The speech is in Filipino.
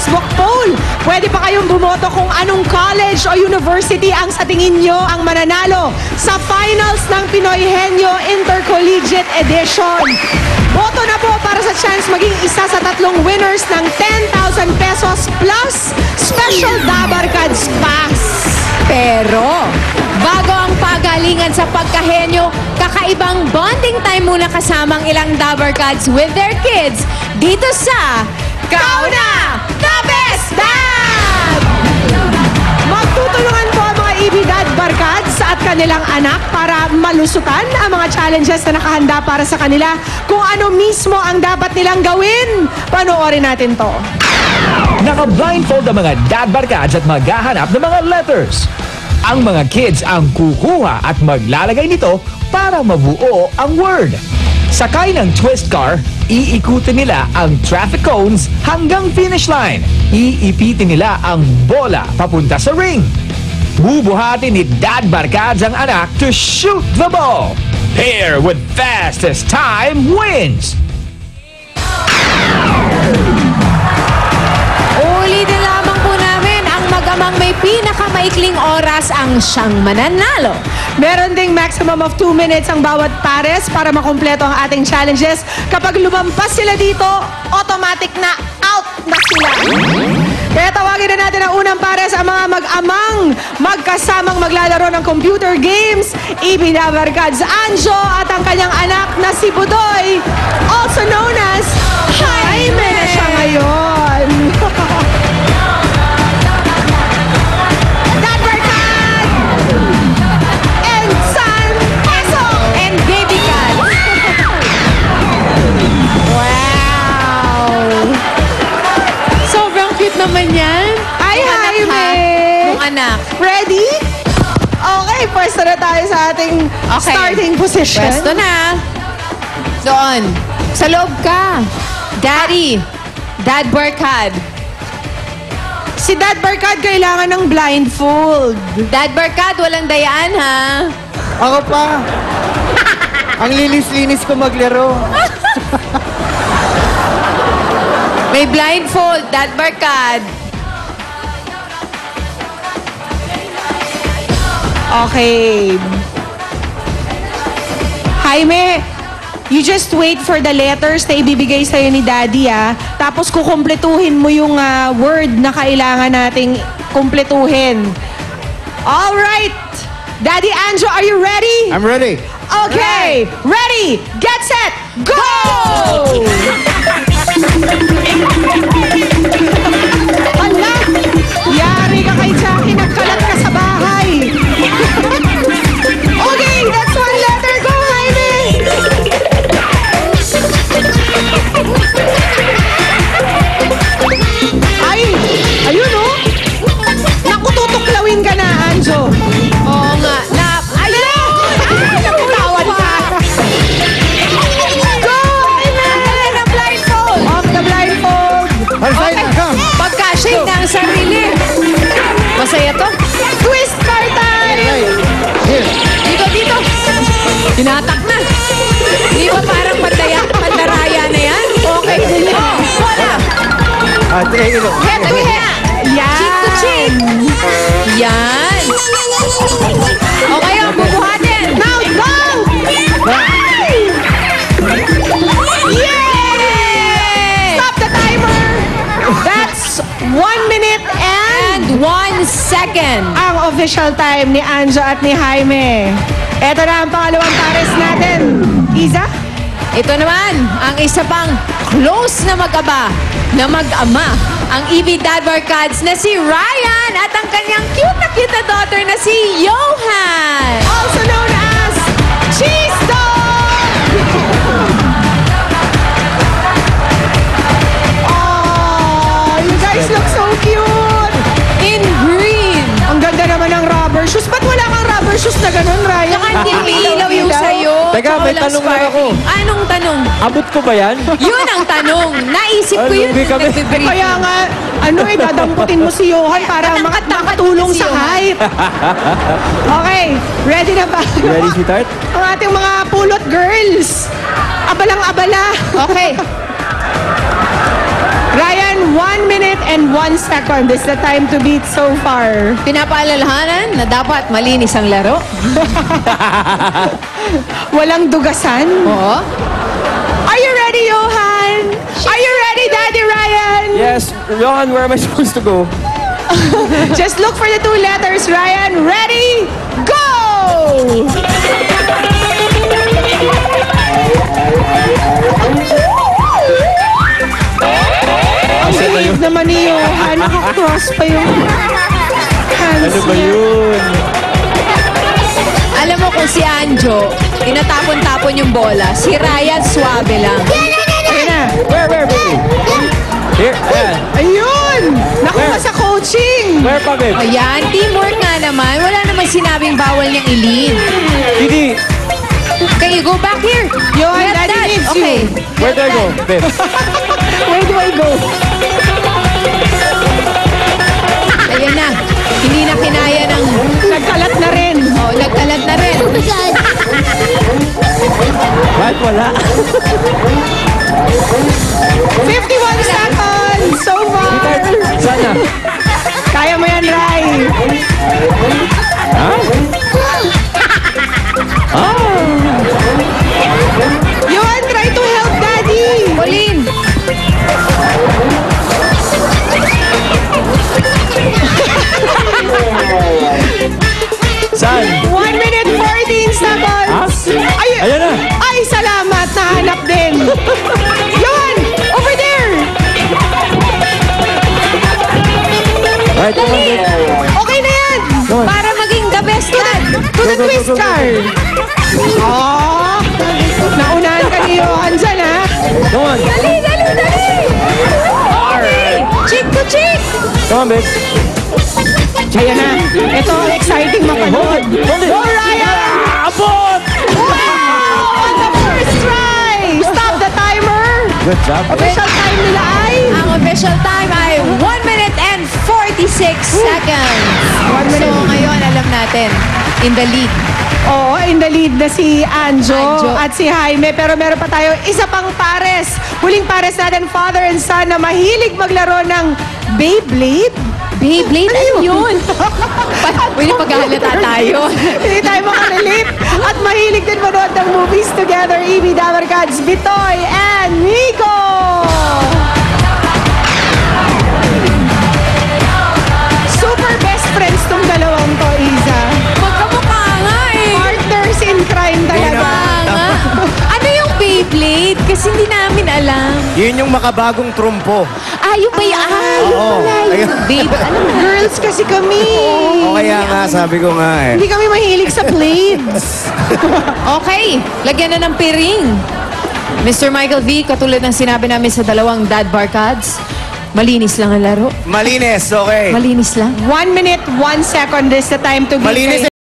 Facebook poll. Pwede pa kayong bumoto kung anong college o university ang sa tingin nyo ang mananalo sa finals ng Pinoy Henyo Intercollegiate Edition. Boto na po para sa chance maging isa sa 3 winners ng 10,000 pesos plus special Dabar Cards Pass. Pero, bago ang pagalingan sa pagkahenyo, kakaibang bonding time muna kasamang ilang Dabar Cards with their kids dito sa Kauna, the Best Dad! Magtutulungan po ang mga ibidad barkads at kanilang anak para malusutan ang mga challenges na nakahanda para sa kanila. Kung ano mismo ang dapat nilang gawin, panoorin natin to. Naka-blindfold ang mga dad barkads at maghahanap ng mga letters. Ang mga kids ang kukuha at maglalagay nito para mabuo ang word. Sakay ng twist car, iikutin nila ang traffic cones hanggang finish line. Iipitin nila ang bola papunta sa ring. Bubuhatin ni Dad Barkads ang anak to shoot the ball. Pair with fastest time wins. Ulitin lamang po namin ang mag-amang may pinakamaikling oras ang siyang mananalo. Meron ding maximum of 2 minutes ang bawat pares para makumpleto ang ating challenges. Kapag lumampas sila dito, automatic na out na sila. Kaya tawagin na natin ang unang pares, ang mga mag-amang magkasamang maglalaro ng computer games. Ibinabar Cards Anjo at ang kanyang anak na si Budoy, also known as Jaime na siya ngayon. Dad Barkad! And San Pasok! And Baby Cat. Wow! Sobrang cute naman yan. Ay, Nung anak, Jaime! ha? Nung anak. Ready? Okay, pwesto na tayo sa ating starting position. Pwesto na. Doon. Sa loob ka. Daddy. Dad Barkad. Si Dad Barkad kailangan ng blindfold. Dad Barkad, walang dayaan, ha? Ako pa. Ang linis-linis ko maglaro. May blindfold, Dad Barkad. Okay. Jaime, you just wait for the letters na ibibigay sa'yo ni Daddy, ah. Tapos kukumpletuhin mo yung word na kailangan nating kumpletuhin. All right. Daddy Anjo, are you ready? I'm ready. Okay. Ready, get set, go! Hala, yari ka kay Jackie, nagkalat ka sa bahay. Okay, that's one letter. Go, Jaime! Ay, ayun oh. Naku, tutuklawin ka na, Anjo. Oo nga. Ayun! Ay, nakutawan ka. Go, Jaime! Na blindfold. Off the blindfold. Alright, come. Pagka-shade na ang sarili. Masaya to. Twist card time! Right. Here. Dito. Tinatak na. Di ba parang pandaraya na yan? Okay. Oh, wala. Take it off. Head to head. Yan! Cheek to cheek. Yan. Okay, ang bubuhatin. Now, go! Yay! Stop the timer! That's 1 minute and 1 second. ang official time ni Anjo at ni Jaime. Ito na ang pangalawang pares natin. Iza? Ito naman, ang isa pang close na mag-aba, na mag-ama, ang EB Dad Barkads na si Ryan at ang kanyang cute na daughter na si Johan. Also known as Cheese Dog! Oh, you guys look so cute! In green. Ang ganda naman ng rubber shoes. Ba't wala kang rubber shoes na ganun, Ryan? Saka hindi umiilaw yung sa'yo. Teka, Tsaka may walang tanong lang ako. sparkling. Anong tanong? Abot ko ba yan? Yun ang tanong. Naisip ko yun. Lugi kami. Nagbe-brief. Kaya nga, dadamputin mo si Johan para makatulong sa hype. Okay, ready na ba? Ready, sweetheart? Ang ating mga pulot girls. Abalang-abala. Okay. Ryan, 1 minute and 1 second is the time to beat so far. Pinapaalalahanan na dapat malinis ang laro. Walang dugasan. Oo. Are you ready, Johan? Are you ready, Daddy Ryan? Yes, Johan, where am I supposed to go? Just look for the 2 letters, Ryan. Ready? Go! Ang save naman ni Johan. Nakakross pa yung hands Ano ba niya. yun? Alam mo kung si Anjo, tinatapon-tapon yung bola. Si Ryan, swabe lang. Ayun na. Where, baby? Here, ayan. Ayun! Nakuha Where? sa coaching. Where pa, babe? Ayan, teamwork nga naman. Wala naman sinabing bawal niyang i-lead. Didi, Okay, go back here. Johan, Get Daddy that. needs Okay. you. where do I go, babe? Where do I go? Ayan na. Hindi na kinaya ng... Nagkalat na rin. Oh, nagkalat na rin. Bakit wala? 51 seconds so far. Sana. Kaya mo yan, Rai. Johan, try to help Daddy. Pauline. Saan? 1 minute 14 seconds. Ay, Ayan na. ay, salamat. Nahanap din. Johan, over there. Right, come on, babe. Okay na yan. Para maging the best dad. To the Go, go, twist go, go, go. car. Oh, naunahan ka ni Johan dyan, ha? Come on. Dali, dali, dali. Okay. Cheek to cheek. Come on, babe. Ayan na. Ito, exciting mapanood. Hold it. Go, Ryan! Abot! Wow! On the first try! Stop the timer! Good job, babe. Official time nila ay... Ang official time ay 1 minute and 46 seconds. 1 minute. So ngayon, alam natin, in the lead. Oo, in the lead na si Anjo, Anjo. at si Jaime. Pero meron pa tayo isa pang pares. Huling pares natin, father and son, na mahilig maglaro ng Beyblade. Beyblade, ano yun? Pwede paghahalata tayo. Hindi tayo makarelate. At mahilig din manood ng movies together. EB Dabarkads, Bitoy, and Nico! Super best friends tong dalawang to, Iza. Magkamukha nga eh. Partners in crime talaga. Nga. Ano yung Beyblade? Kasi hindi namin alam. Yun yung makabagong trumpo. Yung ba yung... Oo. Yung babe, ano na? Girls kasi kami. O kaya nga, sabi ko nga eh. Hindi kami mahilig sa blades. Okay, lagyan na ng piring. Mr. Michael V, katulad ng sinabi namin sa dalawang Dad Barkads, malinis lang ang laro. Malinis, okay. Malinis lang. 1 minute, 1 second is the time to beat. Malinis